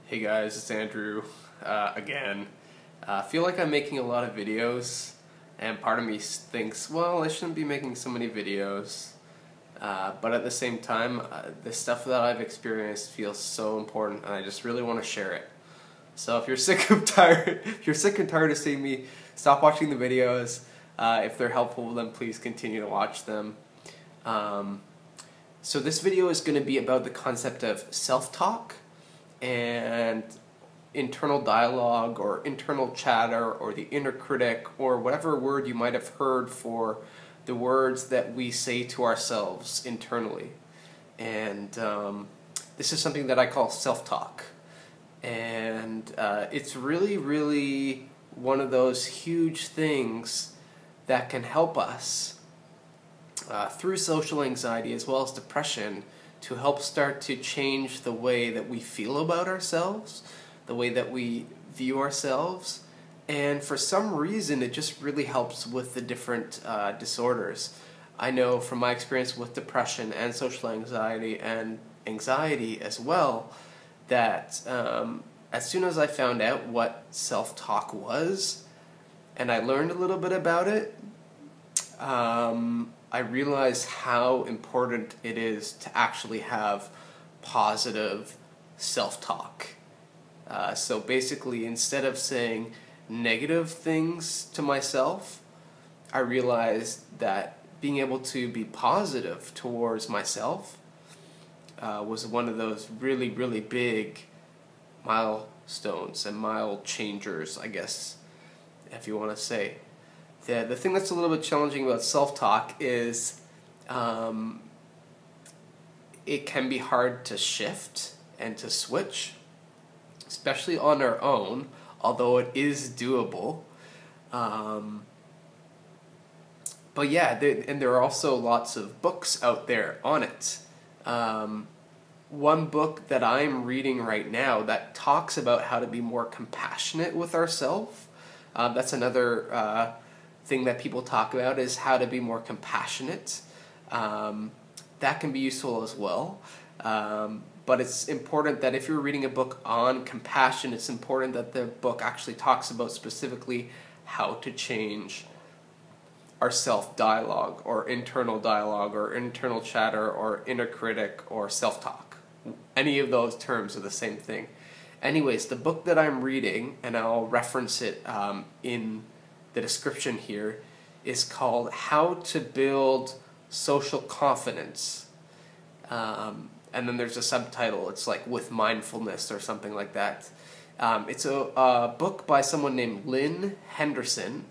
Hey guys, it's Andrew again. I feel like I'm making a lot of videos, and part of me thinks, well, I shouldn't be making so many videos. But at the same time, the stuff that I've experienced feels so important, and I just really want to share it. So if you're sick and tired of seeing me, stop watching the videos. If they're helpful, then please continue to watch them. So this video is going to be about the concept of self-talk and internal dialogue or internal chatter or the inner critic or whatever word you might have heard for the words that we say to ourselves internally. And this is something that I call self-talk. And it's really one of those huge things that can help us through social anxiety as well as depression to help start to change the way that we feel about ourselves, the way that we view ourselves, and for some reason it just really helps with the different disorders. I know from my experience with depression and social anxiety and anxiety as well that as soon as I found out what self-talk was and I learned a little bit about it, I realized how important it is to actually have positive self-talk. So basically, instead of saying negative things to myself, I realized that being able to be positive towards myself was one of those really big milestones and mile changers, I guess, if you want to say. The thing that's a little bit challenging about self-talk is it can be hard to shift and to switch, especially on our own, although it is doable. But yeah, there are also lots of books out there on it. One book that I'm reading right now that talks about how to be more compassionate with ourselves. That's another thing that people talk about, is how to be more compassionate. That can be useful as well. But it's important that if you're reading a book on compassion, it's important that the book actually talks about specifically how to change our self-dialogue or internal chatter or inner critic or self-talk. Any of those terms are the same thing. Anyways, the book that I'm reading, and I'll reference it in the description here, is called How to Build Social Confidence. And then there's a subtitle, it's like With Mindfulness or something like that. It's a book by someone named Lynn Henderson.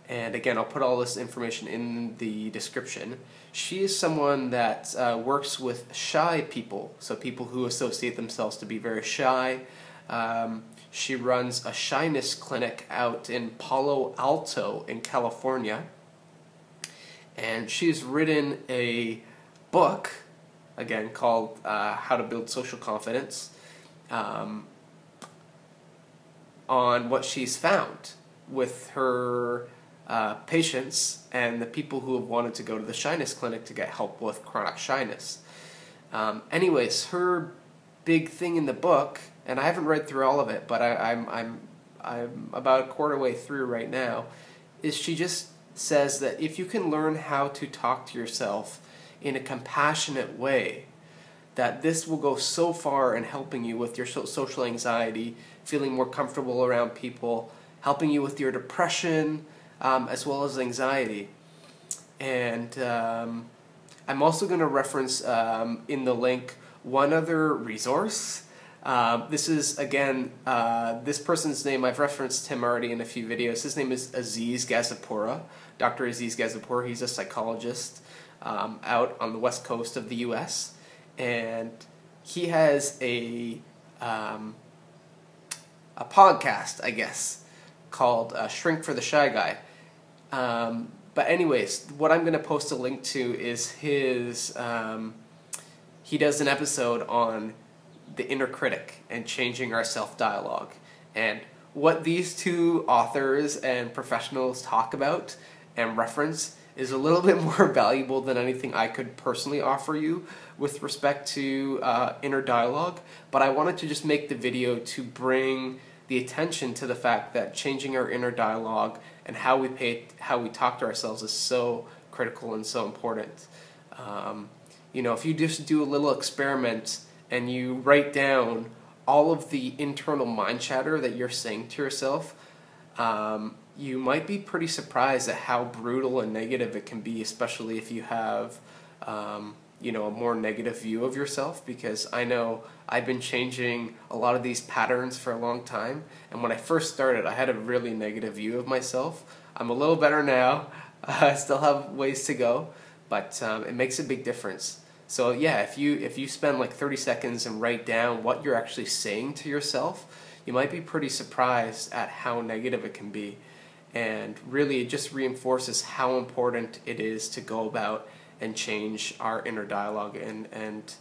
And again, I'll put all this information in the description. She is someone that works with shy people, so people who associate themselves to be very shy. She runs a shyness clinic out in Palo Alto in California. And she's written a book, again, called How to Build Social Confidence, on what she's found with her patients and the people who have wanted to go to the shyness clinic to get help with chronic shyness. Anyways, her big thing in the book, and I haven't read through all of it, but I'm about a quarter way through right now, is she just says that if you can learn how to talk to yourself in a compassionate way, that this will go so far in helping you with your social anxiety, feeling more comfortable around people, helping you with your depression, as well as anxiety. And I'm also going to reference in the link one other resource. This is, again, this person's name, I've referenced him already in a few videos. His name is Aziz Gazipura, Dr. Aziz Gazipura. He's a psychologist out on the west coast of the US. And he has a podcast, I guess, called Shrink for the Shy Guy. But anyways, what I'm going to post a link to is his, he does an episode on the inner critic and changing our self-dialogue. And what these two authors and professionals talk about and reference is a little bit more valuable than anything I could personally offer you with respect to inner dialogue, but I wanted to just make the video to bring the attention to the fact that changing our inner dialogue and how we talk to ourselves is so critical and so important. You know, if you just do a little experiment and you write down all of the internal mind chatter that you're saying to yourself, you might be pretty surprised at how brutal and negative it can be, especially if you have, you know, a more negative view of yourself, because I know I've been changing a lot of these patterns for a long time, and when I first started, I had a really negative view of myself. I'm a little better now. I still have ways to go, but it makes a big difference. So yeah, if you spend like 30 seconds and write down what you're actually saying to yourself, you might be pretty surprised at how negative it can be. And really, it just reinforces how important it is to go about and change our inner dialogue and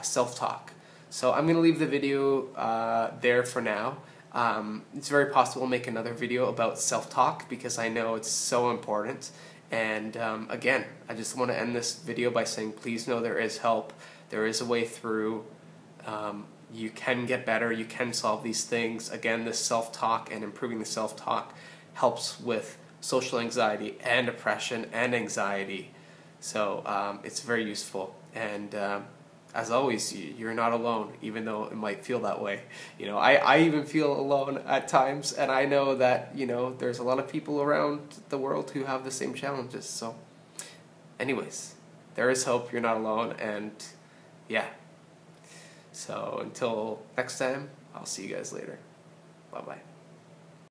self-talk. So I'm going to leave the video there for now. It's very possible I'll make another video about self-talk because I know it's so important. And again, I just want to end this video by saying please know there is help. There is a way through. You can get better. You can solve these things. Again, this self-talk and improving the self-talk helps with social anxiety and depression and anxiety. So it's very useful. And as always, you're not alone, even though it might feel that way. You know, I even feel alone at times, and I know that, you know, there's a lot of people around the world who have the same challenges. So anyways, there is hope. You're not alone. And yeah. So until next time, I'll see you guys later. Bye-bye.